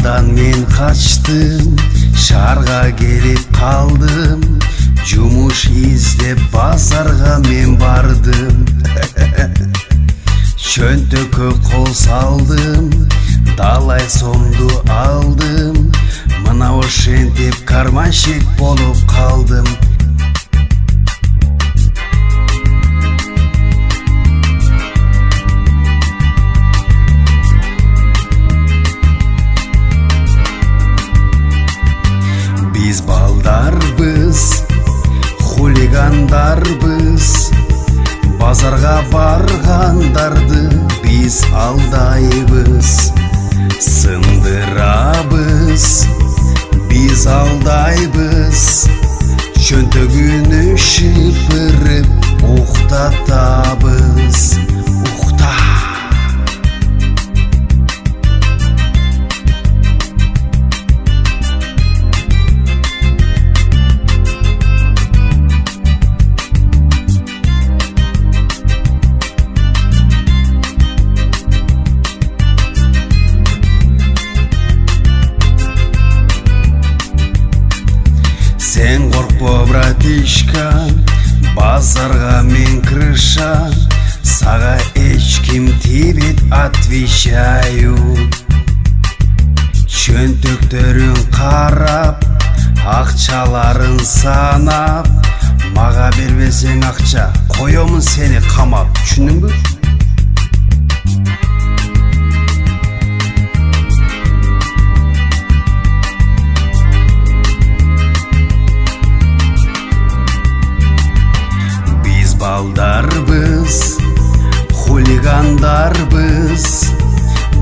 андан мен качтым, шаарга келип калдым. Жумуш издеп базарга мен бардым. Чөнтөккө кол салдым, талай сомду алдым. Мына ошентип карманщик болуп калдым. Биз балдарбыз, хулигандарбыз, базарга баргандарды биз алдайбыз. Сындырабыз, биз алдайбыз, чөнтөгүнү шыпырып уктатабыз. Укта. Сен коркпо, братишка, базарга мен крыша. Сага эч ким тибет, отвечаю. Чөнтөктөрүн карап, акчаларын санап. Мага бербесең акча, коёмун сени камап. Түшүндүңбү? Балдарбыз, хулигандарбыз,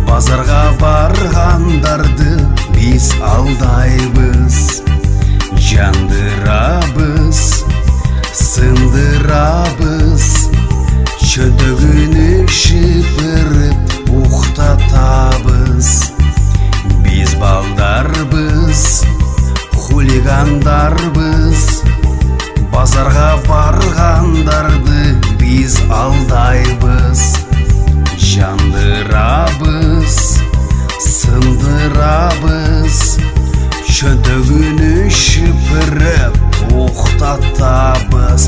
базарга баргандарды биз алдайбыз. Жандырабыз, сындырабыз, чөнтөгүнү шыпырып уктатабыз. Биз балдарбыз, хулигандарбыз, базарга баргандарды биз алдайбыз. Жандырабыз, сындырабыз, чөнтөгүнү шыпырып уктатабыз.